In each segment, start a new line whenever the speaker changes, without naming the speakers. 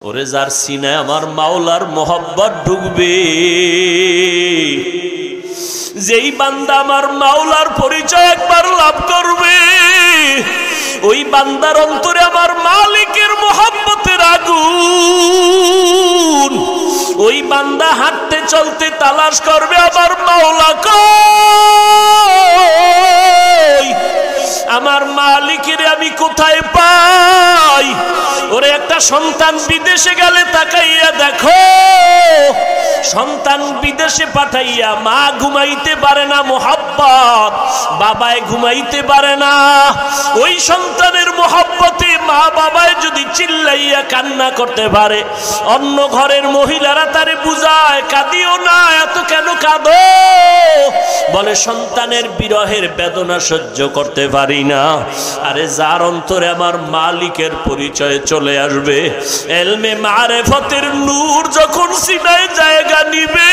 ওরে যার সিনায় আমার মাওলার মোহাব্বত ঢুকবে, যেই বান্দা আমার মাওলার পরিচয় একবার লাভ করবে, ওই বান্দার অন্তরে আমার মালিকের মোহাব্বতের আগুন। ওই বান্দা হাঁটতে চলতে তালাশ করবে আমার মাওলা কই, আমার মালিকের আমি কোথায় পাই। ওরে একটা সন্তান বিদেশে গেলে তাকাইয়া দেখো, সন্তান বিদেশে পাঠাইয়া মা ঘুমাইতে পারে না, মোহাব্বত বাবায় ঘুমাইতে পারে না। ওই সন্তানের মোহাব্বতে মা বাবায় যদি চিল্লাইয়া কান্না করতে পারে, অন্য ঘরের মহিলারা তারে বুঝায় কাঁদিও না, এত কেন কাঁদো, বলে সন্তানের বিরহের বেদনা সহ্য করতে পারি না। আরে যার অন্তরে আমার মালিকের পরিচয় চলে আসবে, এলমে মারেফতের নূর যখন সিনায় জায়গা নিবে,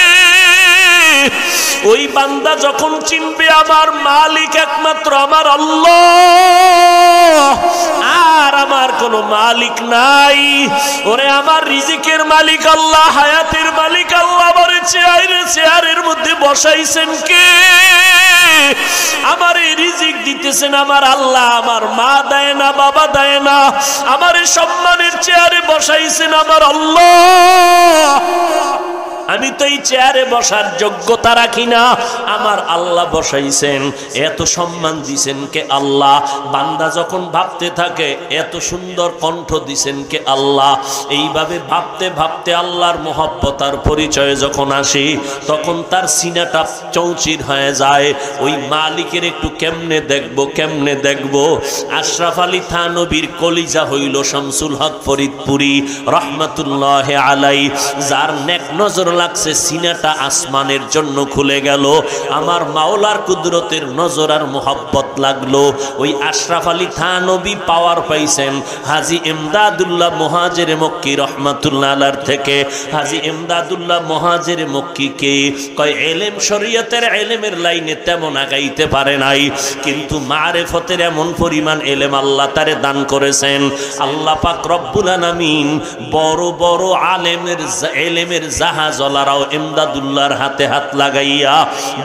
ওই বান্দা যখন চিনবে আমার মালিক একমাত্র আমার আল্লাহ, আর আমার কোনো মালিক নাই। ওরে আমার রিজিকের মালিক আল্লাহ, হায়াতের মালিক আল্লাহ, আমার চেয়ারের মধ্যে বসাইছেন কে? আমার এই রিজিক দিতেছেন আমার আল্লাহ, আমার মা দেয় না, বাবা দেয় না, আমার সম্মানের চেয়ারে বসাইছেন আমার আল্লাহ। আমি তো এই চেয়ারে বসার যোগ্যতা রাখি না, আমার আল্লাহ বসাইছেন। এত সম্মান দিছেন কে? আল্লাহ। বান্দা যখন ভাবতে থাকে এত সুন্দর কণ্ঠ দিছেন কে? আল্লাহ। এইভাবে ভাবতে ভাবতে আল্লাহর মহব্বতার পরিচয় যখন আসে, তখন তার সিনাটা চৌচির হয়ে যায়। ওই মালিকের একটু কেমনে দেখবো, কেমনে দেখবো। আশরাফ আলী থানবীর কলিজা হইল শামসুল হক ফরিদপুরি রহমাতুল্লাহ আলাই, যার নেক নজর লাগছে, সিনাটা আসমানের জন্য খুলে গেল। আমার মাওলার কুদরতের নজর আর মোহাব্বত লাগলো। ওই আশরাফ আলী থানবী পাওয়ার পাইছেন হাজী ইমদাদুল্লাহ মুহাজিরে মক্কি রহমাতুল্লাহ আলাইহির থেকে। হাজী ইমদাদুল্লাহ মুহাজিরে মক্কি কে কয় ইলম শরীয়তের ইলমের লাইনে তেমন আগাইতে পারে নাই, কিন্তু মারিফতের এমন পরিমাণ ইলম আল্লাহ তারে দান করেছেন। আল্লাহ পাক রব্বুল আলামিন বড় বড় আলেমের ইলমের জাহাজ ওলারাও ইমদাদুল্লাহর হাতে হাত লাগাইয়া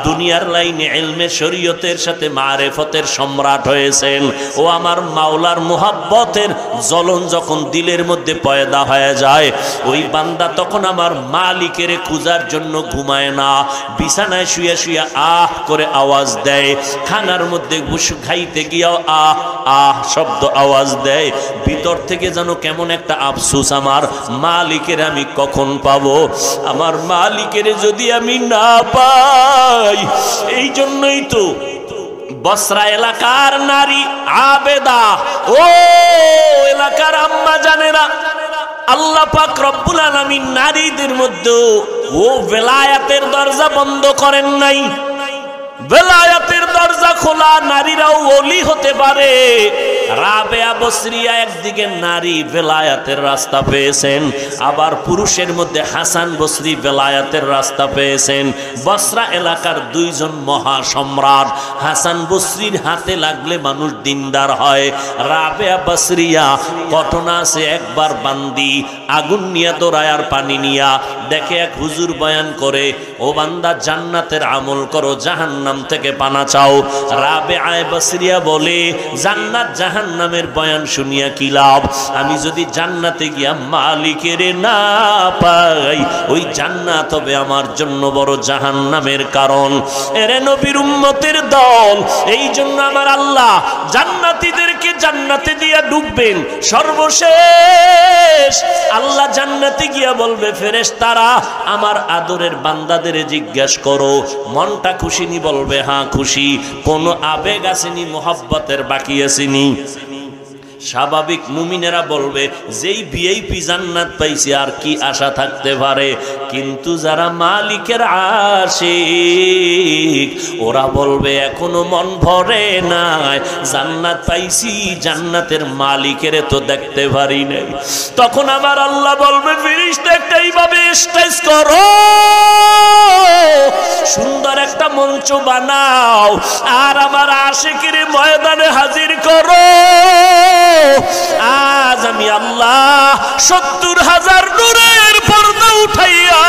দুনিয়ার লাইনে ইলমে শরীয়তের সাথে মারিফতের সম্রাট হয়েছেন। ও আমার মাওলার মুহাব্বতের জ্বলন যখন দিলের মধ্যে পয়দা হয়ে যায়, ওই বান্দা তখন আমার মালিকের খোঁজার জন্য ঘুমায় না, বিছানায় শুয়ে শুয়ে আহ করে আওয়াজ দেয়। খানার মধ্যে খাইতে গিয়াও আহ আহ শব্দ আওয়াজ দেয়। ভিতর থেকে যেন কেমন একটা আফসোস, আমার মালিকের আমি কখন পাবো, আমার মালিকের যদি আমি না পাই। এই জন্যই তো বসরা এলাকার নারী আবেদা, ও এলাকার আম্মা জানেরা, আল্লাহ পাক রব্বুল আলামিন নারীদের মধ্যে ও বেলায়াতের দরজা বন্ধ করেন নাই। বেলায়াতের দরজা খোলা, নারীরাও ওলি হতে পারে। রাবেয়া বসরিয়া একদিকে নারী বেলায়াতের রাস্তা পেয়েছেন, আবার পুরুষের মধ্যে হাসান বসরি বেলায়াতের রাস্তা পেয়েছেন। বসরা এলাকার দুইজন মহা সম্রাট, হাসান বসরির হাতে লাগলে মানুষ দিনদার হয়। রাবেয়া বসরিয়া ঘটনা আছে, একবার বান্দি আগুন নিয়া দৌড়ায় আর পানি নিয়া দেখে এক হুজুর বয়ান করে, ও বান্দা জান্নাতের আমল করো, জাহান্নাম থেকে পানা চাও। রাবেয়া বসরিয়া বলে, জান্নাত জাহান্নামের বয়ান শুনিয়া কি লাভ, আমি যদি জান্নাতে গিয়া মালিকের না পাই, ওই জান্নাত হবে আমার জন্য বড় জাহান্নামের কারণ। এরে নবীর উম্মতের দল, এই জন্য আমার আল্লাহ জান্নাতীদেরকে জান্নাতে দিয়া ডুববেন। সর্বশেষ আল্লাহ জান্নাতে গিয়া বলবে, ফেরেশতারা আমার আদরের বান্দাদের জিজ্ঞাসা করো মনটা খুশি নি? বলবে হ্যাঁ খুশি। কোনো আবেগ আসেনি, মোহাব্বতের বাকি আসেনি? স্বাভাবিক মুমিনেরা বলবে, যেই ভিআইপি জান্নাত পাইছে আর কি আশা থাকতে পারে। কিন্তু যারা মালিকের আশিক, ওরা বলবে এখনো মন ভরে নাই, জান্নাত পাইছি, জান্নাতের মালিকের তো দেখতে পারি নাই। তখন আমার আল্লাহ বলবে, ফেরেশতা একটা এইভাবে স্টেজ করো, সুন্দর একটা মঞ্চ বানাও আর আমার আশিকের ময়দানে হাজির করো। আজ আমি আল্লাহ 70,000 নূরের পর্দা উঠাইয়া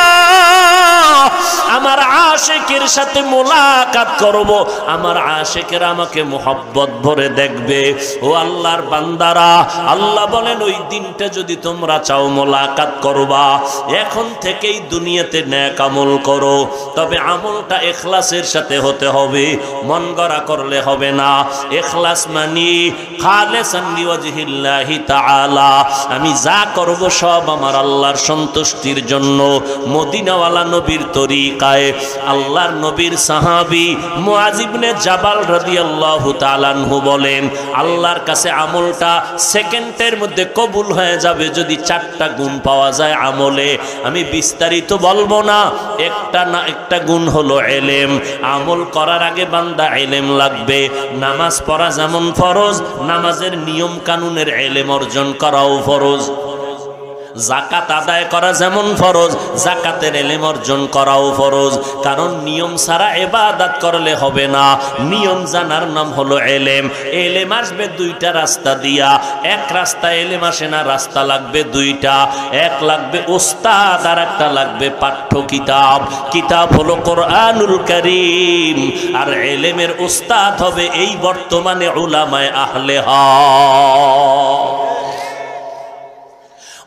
আমার আশিকের সাথে মোলাকাত করব। আমার আশিকের আমাকে মোহব্বত ভরে দেখবে। ও আল্লাহর বান্দারা, আল্লাহ বলেন ওই দিনটা যদি তোমরা চাও মোলাকাত করবা, এখন থেকেই দুনিয়াতে নেক আমল করো। তবে আমলটা ইখলাসের সাথে হতে হবে, মন গড়া করলে হবে না। ইখলাস মানি খালিসান লিওয়াজহিল্লাহি তাআলা, আমি যা করব সব আমার আল্লাহর সন্তুষ্টির জন্য। মদিনাওয়ালা নবীর তরিকায় আল্লাহর নবীর সাহাবী মুআয ইবনে জাবাল রাদিয়াল্লাহু তাআলা আনহু বলেন, আল্লাহর কাছে আমলটা সেকেন্ডের মধ্যে কবুল হয়ে যাবে যদি 4টা গুণ পাওয়া যায় আমলে। আমি বিস্তারিত বলবো না, একটা গুণ হলো ইলম। আমল করার আগে বান্দা ইলম লাগবে। নামাজ পড়া যেমন ফরজ, নামাজের নিয়ম কানুনের ইলম অর্জন করাও ফরজ। যাকাত আদায় করা যেমন ফরজ, যাকাতের ইলম অর্জন করাও ফরজ। কারণ নিয়ম ছাড়া ইবাদত করলে হবে না। নিয়ম জানার নাম হলো ইলম। ইলম আসবে 2টা রাস্তা দিয়া। এক রাস্তা ইলম আসে না, রাস্তা লাগবে 2টা। এক লাগবে উস্তাদ আর একটা লাগবে পাঠ্য কিতাব। কিতাব হলো কোরআনুল কারীম, আর ইলমের উস্তাদ হবে এই বর্তমানে উলামায়ে আহলে হক।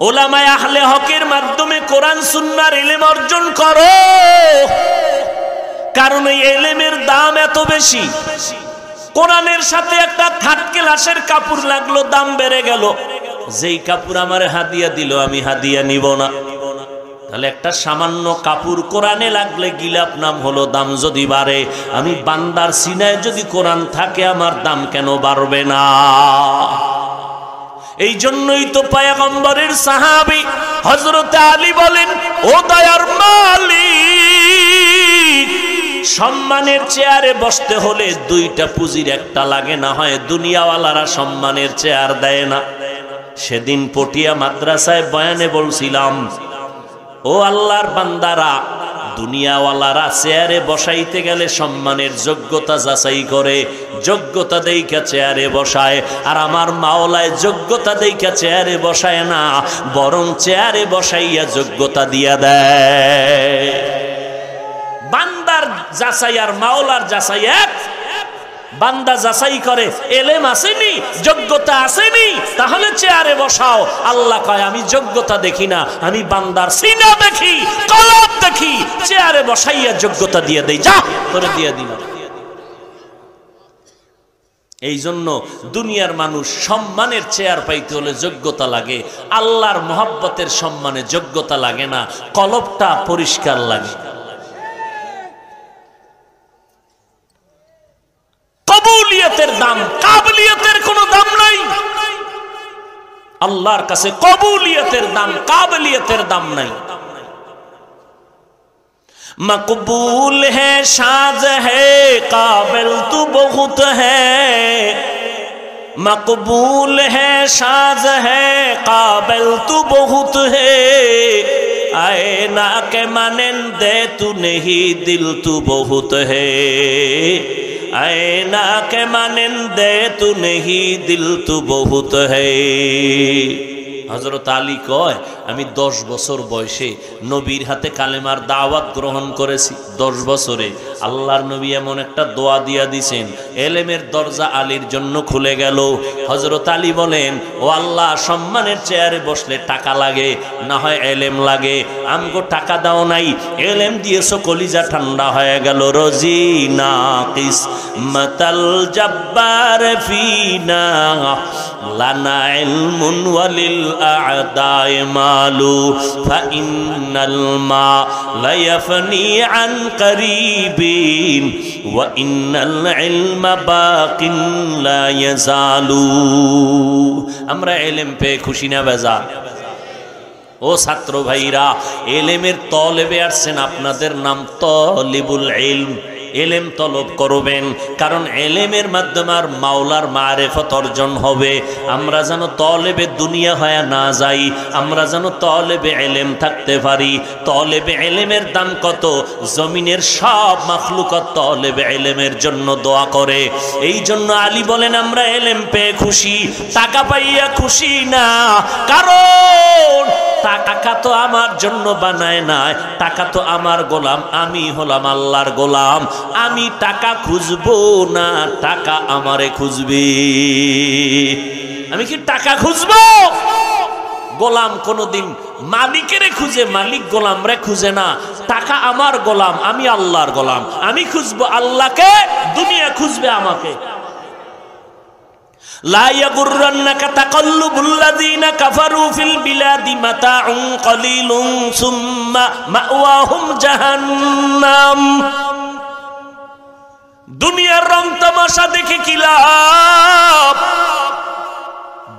উলামায়ে আহলে হকের মাধ্যমে কোরআন সুন্নাহর ইলম অর্জন করো। কারণ এই ইলমের দাম এত বেশি। কোরআনের সাথে একটা 3rd ক্লাসের কাপড় লাগলো, দাম বেড়ে গেল। যেই কাপড় আমার হাদিয়া দিল আমি হাদিয়া নিব না। তাহলে একটা সামান্য কাপড় কোরআনে লাগলে গিলাপ নাম হলো দাম যদি বাড়ে। আমি বান্দার সিনায় যদি কোরআন থাকে আমার দাম কেন বাড়বে না? এই জন্যই তো পয়গম্বরের সাহাবী হযরত আলী বলেন, ও দয়ার মালিক, সম্মানের চেয়ারে বসতে হলে 2টা পুঁজির একটা লাগে, না হয় দুনিয়াওয়ালারা সম্মানের চেয়ার দেয় না। সেদিন পটিয়া মাদ্রাসায় বয়ানে বলছিলাম, ও আল্লাহর বান্দারা, দুনিয়াওয়ালারা চেয়ারে বসাইতে গেলে সম্মানের যোগ্যতা যাচাই করে, যোগ্যতা দেইখা চেয়ারে বসায়। আর আমার মাওলায় যোগ্যতা দেইখা চেয়ারে বসায় না, বরং চেয়ারে বসাইয়া যোগ্যতা দিয়া দেয়। বান্দার যাচাই আর মাওলার যাচাই এক। বান্দা যাচাই করে এলেম আসেনি, যোগ্যতা আসেনি, তাহলে চেয়ারে বসাও। আল্লাহ কয় আমি যোগ্যতা দেখি না, আমি বান্দার সিনা দেখি, কলব দেখি। চেয়ারে বসাইয়া যোগ্যতা দিয়ে দেই, যা করে দিয়ে দিল। এই জন্য দুনিয়ার মানুষ সম্মানের চেয়ার পাইতে হলে যোগ্যতা লাগে, আল্লাহর মহব্বতের সম্মানে যোগ্যতা লাগে না, কলবটা পরিষ্কার লাগে। কবুলিয়তের দাম, কাবলিয়তের কোনো দাম নাই। আল্লাহর কাছে কবুলিয়তের দাম, কাবলিয়তের দাম নাই। মকবুল है शाज है काबिल तू बहुत है, मकबूल है शाज है काबिल तू बहुत है, आए ना के मानंदे तू नहीं दिल तू बहुत है, आए ना के मानंदे तू नहीं दिल तू बहुत है। হযরত আলী কয়, আমি 10 বছর বয়সে নবীর হাতে কালেমার দাওয়াত গ্রহণ করেছি। 10 বছরে আল্লাহর নবী এমন একটা দোয়া দিয়া দিয়েছেন, এলেমের দরজা আলীর জন্য খুলে গেল। হযরত আলী বলেন, ও আল্লাহ, সম্মানের চেয়ারে বসলে টাকা লাগে, না হয় এলেম লাগে। আমগো টাকা দাও নাই, এলেম দিয়েছো, কলিজা ঠান্ডা হয়ে গেল। রোজি নাকিস মাতাল জব্বার ফিনা লানা ইলমুন ওয়ালিল আ'দাই মালু ফাইন্নাল মা লা ইয়াফনি আন করিবিন ওয়া ইন্নাল ইলমা বাকিন লা ইয়াজালু। আমরা ইলম পেয়ে খুশি না বেজার? ও ছাত্র ভাইরা, ইলমের তলেবে আসছেন, আপনাদের নাম তলিবুল ইলম। এলেম তলব করবেন, কারণ এলেমের মাধ্যমে আর মাওলার মারেফত অর্জন হবে। আমরা যেন তলেবে দুনিয়া হয়ে না যাই, আমরা যেন তলেবে এলেম থাকতে পারি। তলেবে এলেমের দাম কত? জমিনের সব মাখলুকাত তলেবে এলেমের জন্য দোয়া করে। এই জন্য আলী বলেন আমরা এলেম পেয়ে খুশি, টাকা পাইয়া খুশি না। কারণ টাকা তো আমার জন্য বানায় নাই, টাকা তো আমার গোলাম, আমি হলাম আল্লাহর গোলাম। আমি টাকা খুঁজবো না, টাকা আমারে খুঁজবে। আমি কি টাকা খুঁজবো? গোলাম কোনদিন মালিকেরে খুঁজে, মালিক গোলামরে খুঁজে না। টাকা আমার গোলাম, আমি আল্লাহর গোলাম। আমি খুঁজবো আল্লাহকে, দুনিয়া খুঁজবে আমাকে। লা ইয়াগুররান্নাকা তাকাল্লুবুল্লাযীনা কাফারু ফিল বিলাদি মাতাউন কলিলুন সুম্মা মাওয়াহুম জাহান্নাম। দুনিয়ার রং তামাশা দেখে কি লাভ?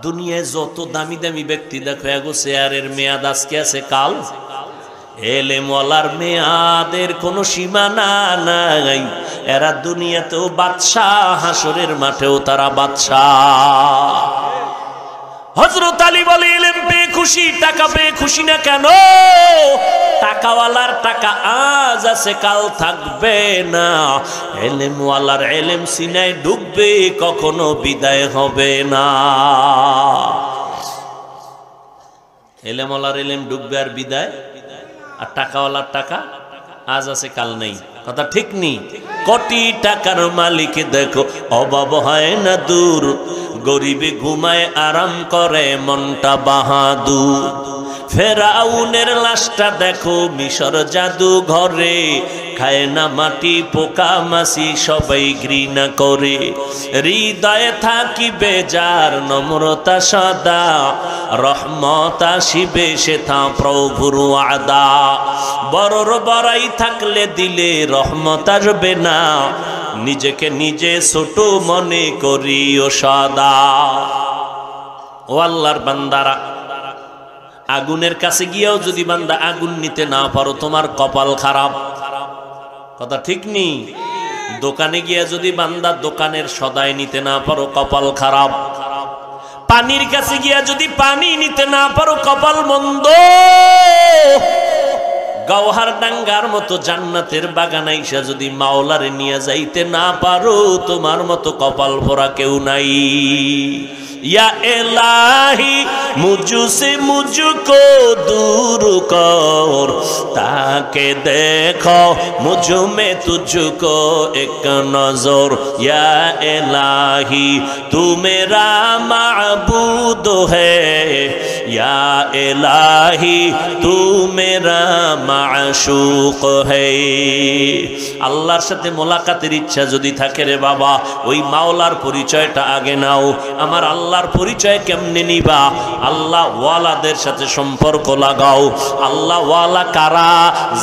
দুনিয়ায় যত দামি দামি ব্যক্তি দেখো, এগো চেয়ারের মেয়াদ আজকে আছে কাল। এলেমওয়ালার মেয়াদের কোনো সীমানা নাই। এরা দুনিয়াতেও বাদশাহ, হাসরের মাঠেও তারা বাদশাহ। হযরত আলী বলে এলেম পেয়ে খুশি, টাকা পেয়ে খুশি না কেন? টাকাওয়ালার টাকা আজ আছে কাল থাকবে না। এলেমওয়ালার এলেম সিনায় ডুববে, কখনো বিদায় হবে না। এলেমওয়ালার এলেম ডুববে আর বিদায়, আর টাকাওয়ালার টাকা আজ আছে কাল নেই। কথা ঠিক নেই? কোটি টাকার মালিক দেখো অভাব হয় না দূর, গরিবে ঘুমায় আরাম করে মনটা বাহাদুর। ফেরাউনের লাশটা দেখো মিশর জাদু ঘরে, খায় না মাটি পোকা মাছি সবাই ঘৃণা করে। হৃদয়ে থাকিবে যার নম্রতা সদা, রহমত আসিবে সেথা প্রভুর ওয়াদা। বড়র বড়াই থাকলে দিলে রহমত আসবে না, নিজেকে নিজে ছোট মনে করিও সদা। ও আল্লাহর বান্দারা, আগুনের কাছে গিয়েও যদি বান্দা আগুন নিতে না পারো, তোমার কপাল খারাপ। কথা ঠিক নেই? দোকানে গিয়ে যদি বান্দা দোকানের সদাই নিতে না পারো, কপাল খারাপ। পানির কাছে গিয়া যদি পানি নিতে না পারো, কপাল মন্দ। গওহার ডাঙ্গার মতো জান্নাতের বাগান আইসা যদি মাওলারে নিয়ে যাইতে না পারো, তোমার মতো কপাল ভরা কেউ নাই। या इलाही मुझसे मुझको दूर कर, ताके देखो मुझ में तुझको एक नजर। या इलाही तू मेरा माबूद है, या इलाही तू मेरा माशूक है। আল্লাহর সাথে মোলাকাতের ইচ্ছা যদি থাকে রে বাবা, ওই মাওলার পরিচয়টা আগে নাও। আমার আল্লাহর পরিচয় কেমনে নিবা? আল্লাহ ওয়ালাদের সাথে সম্পর্ক লাগাও। আল্লাহ ওয়ালা কারা?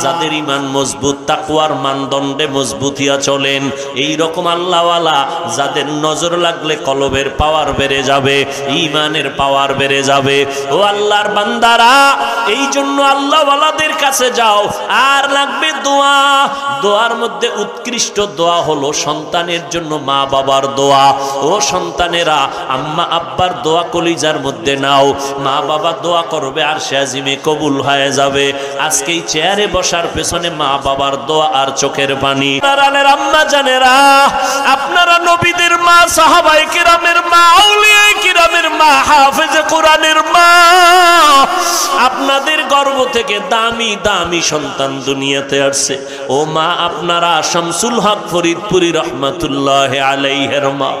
যাদের ঈমান মজবুত, তাকওয়ার মানদণ্ডে মজবুতিয়া চলেন। এই রকম আল্লাহ ওয়ালা যাদের নজর লাগলে কলবের পাওয়ার বেড়ে যাবে, ঈমানের পাওয়ার বেড়ে যাবে। ও আল্লাহর বান্দারা, এই জন্য আল্লাহ ওয়ালাদের কাছে যাও। আর লাগবে দোয়া। দোয়ার মধ্যে উৎকৃষ্ট দোয়া হলো সন্তানের জন্য মা বাবার দোয়া। ও সন্তানেরা, আম্মা আব্বার দোয়া কলিজার মধ্যে নাও। মা বাবা দোয়া করবে আর সে আজিমে কবুল হয়ে যাবে। আজকে এই চেয়ারে বসার পেছনে মা বাবার দোয়া আর চোখের পানি। আম্মা জানেরা, আপনারা নবীদের মা, সাহাবায়ে কিরামের মা, আউলিয়ায়ে কিরামের মা, হাফেজে কোরআনের মা। আপনাদের গর্ভ থেকে দামি দামি সন্তান দুনিয়াতে আসছে। ও মা, আপনারা শামসুল হক ফরিদপুরি রহমাতুল্লাহ আলাইহির মা।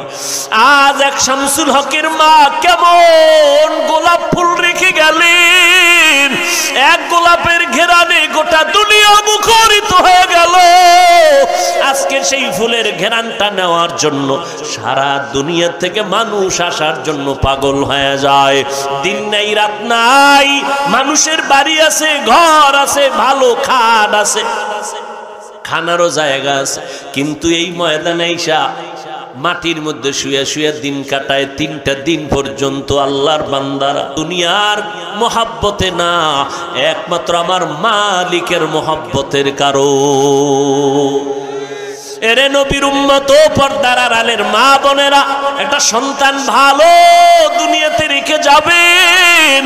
আজ এক শামসুল হকের মা কেমন গোলাপ ফুল রেখে গেলেন, এক গোলাপের ঘেরানে গোটা দুনিয়া মুখরিত হয়ে গেল। আজকে সেই ফুলের ঘেরানটা নেওয়ার জন্য সারা দুনিয়া থেকে মানুষ আসার জন্য পাগল হয়ে যায়। দিন নাই রাত নাই, মানুষের বাড়ি আছে, ঘর আছে, ভালো খাট আছে, খানারও জায়গা আছে, কিন্তু এই ময়দানে আইসা মাটির মধ্যে শুয়ে শুয়ে দিন কাটায়। 3টা দিন পর্যন্ত আল্লাহর বান্দারা দুনিয়ার মহাব্বতে না, একমাত্র আমার মালিকের মহাব্বতের কারণ। এরে নবীর উম্মত ও পর্দার আড়ালের মা বোনেরা, একটা সন্তান ভালো দুনিয়াতে রেখে যাবেন।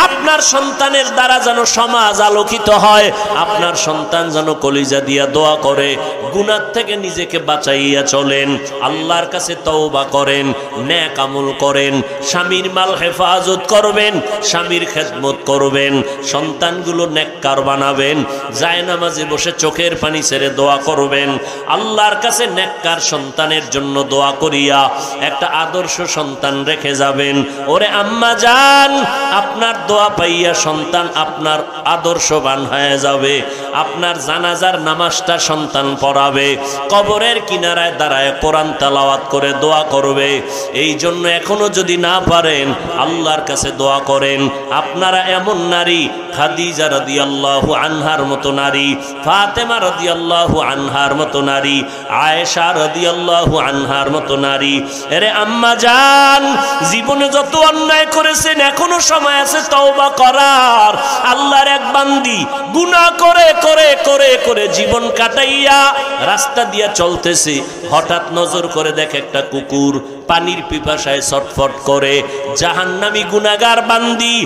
আপনার সন্তানের দ্বারা যেন সমাজ আলোকিত হয়, আপনার সন্তান যেন কলিজা দিয়া দোয়া করে, গুনাহ থেকে নিজেকে বাঁচাইয়া চলেন, আল্লাহর কাছে তওবা করেন, নেক আমল করেন, স্বামীর মাল হেফাজত করবেন, স্বামীর খেদমত করবেন, সন্তানগুলো নেককার বানাবেন, জায়নামাজে বসে চোখের পানি ছেড়ে দোয়া করবেন, আল্লাহর কাছে নেককার সন্তানের জন্য দোয়া করিয়া একটা আদর্শ সন্তান রেখে যাবেন। ওরে আম্মা জান, আপনার দোয়া পাইয়া সন্তান আপনার আদর্শবান হয়ে যাবে, আপনার জানাজার নামাজটা সন্তান পড়াবে, কবরের কিনারায় দাঁড়ায় কোরআন তেলাওয়াত করে দোয়া করবে। এই জন্য এখনো যদি না পারেন আল্লাহর কাছে দোয়া করেন। আপনারা এমন নারী, খাদিজা রাদিয়াল্লাহু আনহার মতো নারী, ফাতেমা রাদিয়াল্লাহু আনহার মতো নারী, আয়েশা রাদিয়াল্লাহু আনহার মতো নারী। এরে আম্মা জান, জীবনে যত অন্যায় করেছেন এখনো সময় আছে তওবা করার। আল্লাহর এক বান্দি গুনাহ করে করে করে করে জীবন কাটাইয়া রাস্তা দিয়া চলতেছে, হঠাৎ নজর করে দেখে একটা কুকুর পানির পিপাসায় ছটফট করে। জাহান্নামী গুনাহগার বান্দি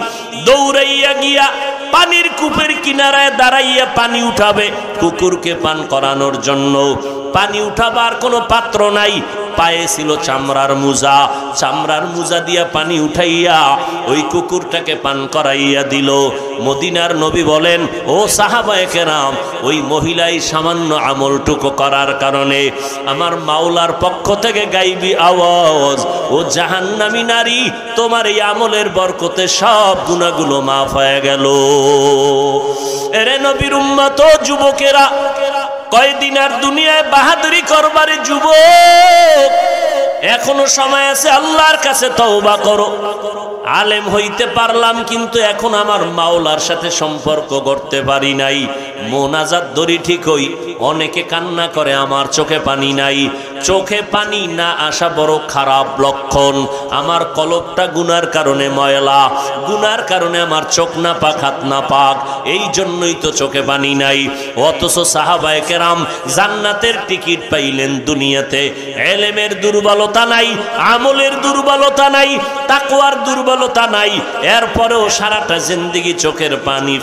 দৌড়াইয়া গিয়া পানির কূপের কিনারায় দাঁড়াইয়া পানি উঠাবে কুকুরকে পান করানোর জন্য। পানি উঠাবার কোনো পাত্র নাই, পায়ে ছিল চামড়ার মুজা, চামড়ার মুজা দিয়া পানি উঠাইয়া ওই কুকুরটাকে পান করাইয়া দিল। মদিনার নবী বলেন, ও সাহাবায়ে কেরাম, ওই মহিলাই সামান্য আমলটুকু করার কারণে আমার মাওলার পক্ষ থেকে গাইবি আওয়াজ, ও জাহান্নামী নারী, তোমার এই আমলের বরকতে সব গুনাহগুলো মাফ হয়ে গেল। এরে নবীর উম্মত ও যুবকেরা, কয়দিন আর দুনিয়ায় বাহাদুরি করবারে যুবক, এখনো সময় আছে, আল্লাহর কাছে তওবা করো। আলেম হইতে পারলাম কিন্তু এখন আমার মাওলার সাথে সম্পর্ক করতে পারি নাই। মোনাজাত দড়ি ঠিকই, অনেকে কান্না করে আমার চোখে পানি নাই। চোখে পানি না আসা বড় খারাপ লক্ষণ। আমার কলবটা গুনার কারণে ময়লা, গুনার কারণে আমার চোখ না পাক, হাত না পাক, এই জন্যই তো চোখে পানি নাই। অথচ সাহাবায়ে কেরাম জান্নাতের টিকিট পাইলেন দুনিয়াতে। ইলমের দুর্বলতা নাই, আমলের দুর্বলতা নাই, তাকওয়ার দুর্বলতা নাই, এরপরেও সারাটা জিন্দেগি চোখের পানি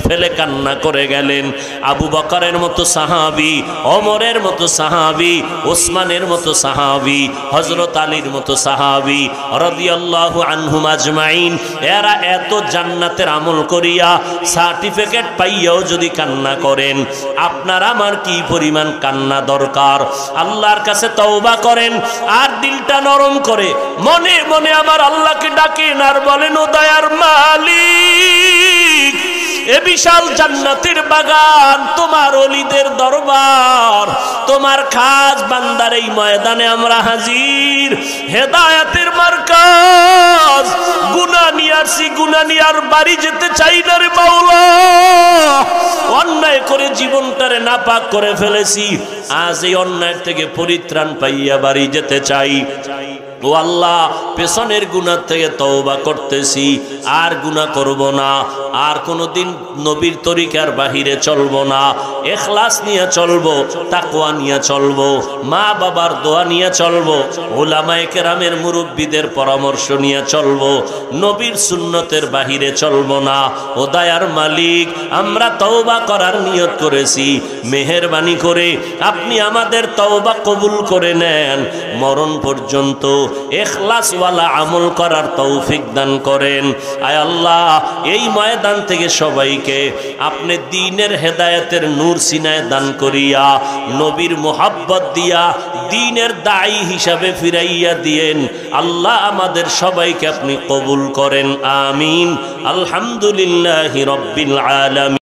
ফেলে কান্না করে গেলেন। আবু বকরের মতো সাহাবী, ওমরের মতো সাহাবী, ওসমানের মতো সাহাবী, হযরত আলীর মতো সাহাবী রাদিয়াল্লাহু আনহুম আজমাইন, এরা এত জান্নাতের আমল করিয়া সার্টিফিকেট পাইয়াও যদি কান্না করেন, আপনার আমার কি পরিমাণ কান্না দরকার। আল্লাহর কাছে তওবা করেন আর দিলটা নরম করে মনে মনে আমার আল্লাহকে ডাকেন আর বলেন, ও দয়ার মালিক, এ বিশাল জান্নাতের বাগান, তোমার ওলিদের দরবার, তোমার খাস বান্দার এই ময়দানে আমরা হাজির। হেদায়েতের মার্কাজ, গুনাহ নিয়ে আসি, গুনাহ নিয়ে আর বাড়ি যেতে চাই না রে মাওলা। অন্যায় করে জীবনটারে নাপাক করে ফেলেছি, আজ এই অন্যায় থেকে পরিত্রাণ পাইয়া বাড়ি যেতে চাই। ও আল্লাহ, পেছনের গুনাহ থেকে তওবা করতেছি, আর গুনাহ করব না, আর কোনোদিন নবীর তরিকার বাহিরে চলবো না, ইখলাস নিয়ে চলবো, তাকওয়া নিয়ে চলবো, মা বাবার দোয়া নিয়ে চলবো, উলামায়ে কেরামের মুরব্বিদের পরামর্শ নিয়ে চলবো, নবীর সুন্নতের বাহিরে চলবো না। ও দয়ার মালিক, আমরা তওবা করার নিয়ত করেছি, মেহেরবানি করে আপনি আমাদের তওবা কবুল করে নেন, মরণ পর্যন্ত ইখলাসওয়ালা আমল করার তৌফিক দান করেন। আয় আল্লাহ, এই ময়দান থেকে সবাইকে আপনি দ্বীনের হেদায়েতের নূর সিনায় দান করিয়া, নবীর মোহাব্বত দিয়া দ্বীনের দায়ী হিসাবে ফিরাইয়া দিয়েন। আল্লাহ আমাদের সবাইকে আপনি কবুল করেন, আমিন। আলহামদুলিল্লাহি রাব্বিল আলামিন।